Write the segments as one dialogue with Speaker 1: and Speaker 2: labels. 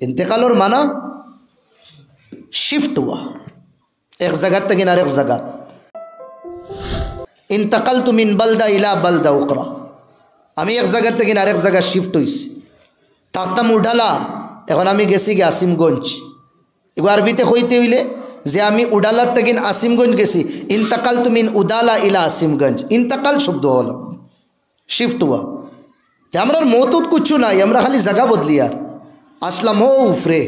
Speaker 1: इंतकाल माना शिफ्ट हुआ एक जगह तक आरेक जगह इंतकाल तुम इन बलदा इला बलदा उकरा আমি এক জায়গা থেকে আরেক জায়গায় শিফট হইছি থাকতাম উডালা এখন আমি গেছি কি আসিমগঞ্জ এবার আরবিতে কইতে হইলে যে আমি উডালা থেকে আসিমগঞ্জ গেছি ইন্তাকাল তুমিন উদালা ইলা আসিমগঞ্জ ইন্তাকাল শব্দ হলো শিফট হওয়া তে আমরার মওতুদ কিছু নাই আমরা খালি জায়গা বদলি আর আসলাম ও উফরে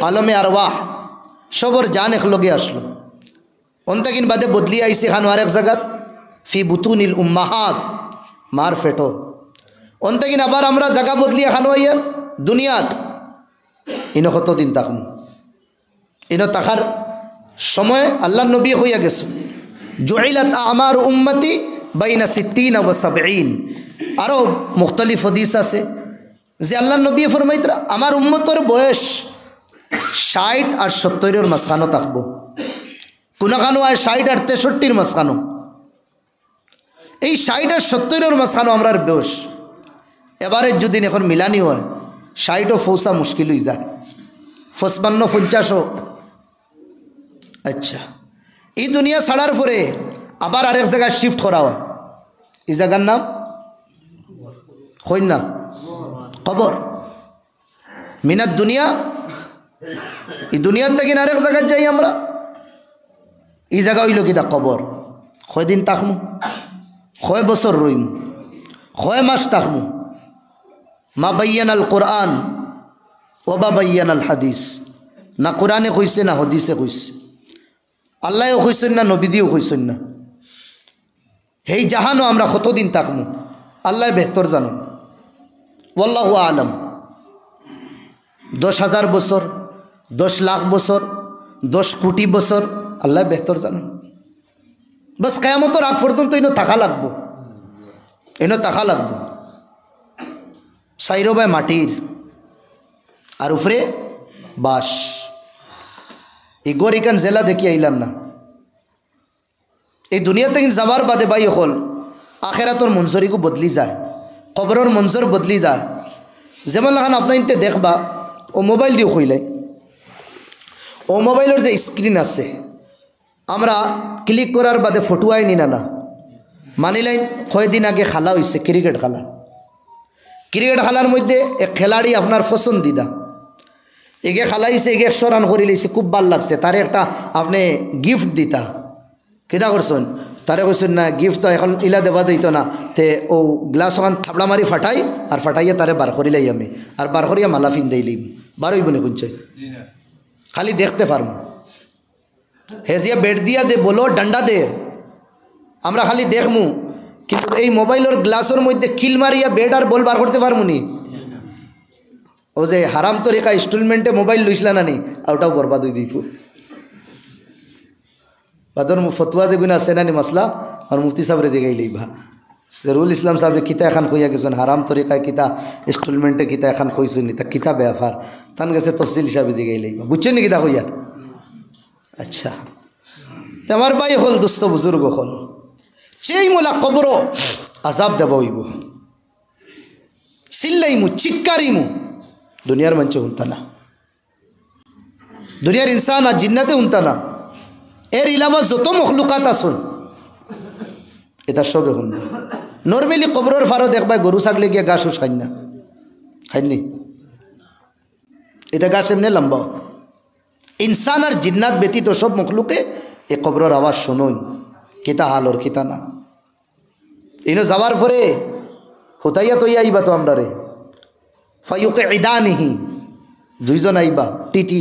Speaker 1: আলমে আরওয়াহ সবর জান একলগে আসলো অন্তকিন বাদে বদলি আইছে খান আরেক জায়গা ফি বুতুনিল উম্মাহাত মার ফেটো অন্তকিন আবার আমরা জায়গা বদলি খানো আইয়ার দুনিয়াত ইনো কতদিন থাকমু ইনো তাকার সময় আল্লাহ নবী হইয়া গেছে জুইলাত আমার উম্মতি বাইনা 60 ওয়া 70 আরো মুখতালিফ হাদিস আছে যে আল্লাহ নবী ফরমাইতরা আমার উম্মতর বয়স 60 আর 70 এর মাঝখানো থাকবো কোনখানো হয় 60 আর 63 এর মাঝখানো এই 60 আর 70 এর মাঝখানো আমরার বয়স এবারে যদি এখন মিলানি হয় 60 ও ফৌসা মুশকিল হয়ে যায় 55 50 আচ্ছা এই দুনিয়া ছাড়ার পরে আবার আরেক জায়গায় শিফট করা হয় এই জায়গার নাম কইন না কবর মিনাত দুনিয়া এই দুনিয়ার থেকে আরেক জায়গায় যাই আমরা এই জায়গা হইল কিনা কবর কয়দিন থাকমু কয় বছর রইম কয় মাস থাকমু মা বাইয়ানাল কোরআন ও বা বাইয়ানাল হাদিস না কোরআনে কইছে না হাদিসে কইছে আল্লাহও কইছেন না নবী দিও কইছেন না হেই জাহানো আমরা কতদিন থাকমু আল্লাহ বেহতর জানো ওয়াল্লাহু আলাম 10,000 বছর 10 লাখ বছর 10 কোটি বছর আল্লাহ বেহতর জানো বাস কিয়ামতের আগ পর্যন্ত ইনো থাকা লাগবো ইনো থাকা লাগবো সাইরো বাই মাটির আর উপরে বাস এই গরিকান জেলা দেখি আইলাম না এই দুনিয়া থেকে যাওয়ার বাদে বাই হল আখেরাতর মঞ্জরিকো বদলি যায় কবরের মঞ্জর বদলি যায় যেমন লাগান আপনার ইনতে দেখবা ও মোবাইল দিয়ে কইলাই ও মোবাইলের যে স্ক্রিন আছে আমরা ক্লিক করার বাদে ফটো আইনি না মানিলাইন কয়দিন আগে খেলা হয়েছে ক্রিকেট খেলার মধ্যে এক খেলাড়ি আপনার পছন্দিদা এগে খেলা হয়েছে এগে 100 রান করে লিছে খুব ভাল লাগছে তারে একটা আপনি গিফট দিতা কেদা করছেন তারে কইছেন না গিফট তো এখন ইলা দেওয়া দিত না তে ও গ্লাস ওখান থাবলা মারি ফাটাই আর ফাটাইয়া তারে বার করিলাই আমি আর বার করিয়া মালা ফিন দিলাম বারোই বনে কুঞ্চে খালি দেখতে পারবো হেজিয়া বেড দিয়া দে বলো ডান্ডা দে আমরা খালি দেখমু কিন্তু এই মোবাইলের গ্লাসের মধ্যে কিল মারিয়া বেড আর বল বার করতে পারবো নি ও যে হারাম তরিকা ইনস্টলমেন্টে মোবাইল লইছিলা না নি ওটাও বরবাদ হয়ে দিব বাদর ফতুয়া যেগুলো আছে না নি মশলা আর মুফতি সাহেবরে দিকে লইবা জরুল ইসলাম সাহেব কিতা এখন কইয়া গেছেন হারাম তরিকায় কিতা ইনস্টলমেন্টে কিতা এখন কইছেন নি তা কিতা ব্যাপার তান গেছে তফসিল হিসাবে দিকে লইবা বুঝছেন নি কিতা কইয়া আচ্ছা আমার ভাই হল দুস্থ বুজুর্গ হল সেই মোলা কবর আজাব দেব হইব চিল্লাইমু চিক্কারিমু দুনিয়ার মঞ্চে উনতা না দুনিয়ার ইনসান আর জিন্নাতে উনতা না এর ইলাওয়া যত মখলুকাত আসুন এটা সবে শুন নর্মালি কবরের ফারো দেখবা গরু ছাগলে গিয়ে ঘাস খাই না খাইনি এটা ঘাস এমনি লম্বা ইনসান আর জিন্নাত ব্যতীত সব মখলুকে এ কবরের আওয়াজ শুনুন কিতা হালর কিতা না ইনো যাওয়ার পরে হতাইয়া তৈয়া আইবা তো আমরা রে ফাইউকে ইদানিহি দুইজন আইবা টিটি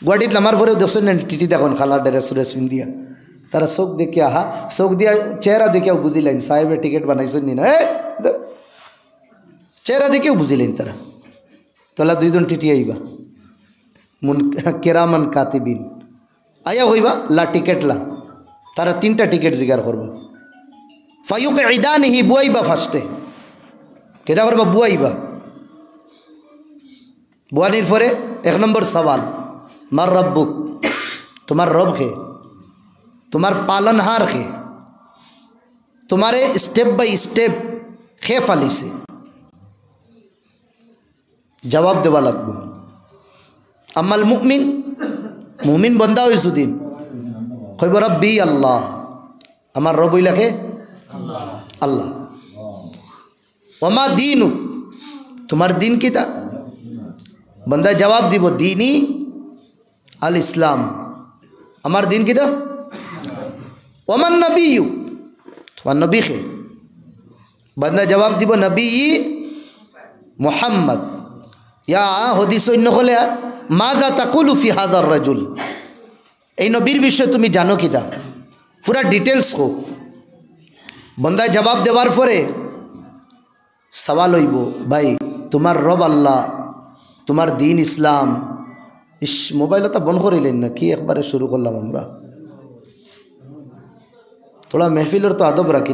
Speaker 1: গুয়াহাটিত নামার পরেও দেখছেন না টিটি দেখুন খালার ড্রেস সুরেশ পিন্দিয়া তারা চোখ দেখে আহা চোখ দিয়া চেহারা দেখেও বুঝিলেন সাহেবের টিকিট বানাইছেন নি না চেহারা দেখেও বুঝিলেন তারা তোলা দুইজন টিটি আইবা মুন কেরামান কাতিবিন আয়া হইবা লা টিকেট লা তারা 3টা টিকিট জিগার করবা ফাইউকে ইদানিহি বুয়াইবা ফার্স্টে কেটা করবা বুয়াইবা বুয়ানির পরে 1 নম্বর সওয়াল মার রব্বুক তোমার রব কে তোমার পালনহার কে তোমারে স্টেপ বাই স্টেপ খে ফালিছে জবাব দেওয়া লাগবে আমাল মুমিন মুমিন বন্দা হইছু দিন কইব রব্বি আল্লাহ আমার রব হইলাকে আল্লাহ ওমা দিনু তোমার দিন কিতা বন্দা জবাব দিব দিনই আল ইসলাম আমার দিন কিতা ওমান নবীয়ু তোমার নবী কে বন্দা জবাব দিব নবী মুহাম্মদ ইয়া হদিস অন্য হলে মাযা তাকুলু ফি হাযার রাজুল এই নবীর বিষয়ে তুমি জানো কিতা পুরা ডিটেলস কো বন্দায় জবাব দেওয়ার পরে সওয়াল হইব ভাই তোমার রব আল্লাহ তোমার দিন ইসলাম ইস মোবাইলটা বন্ধ করিলেন না কি একবারে শুরু করলাম আমরা थोड़ा महफिलर तो आदब रखी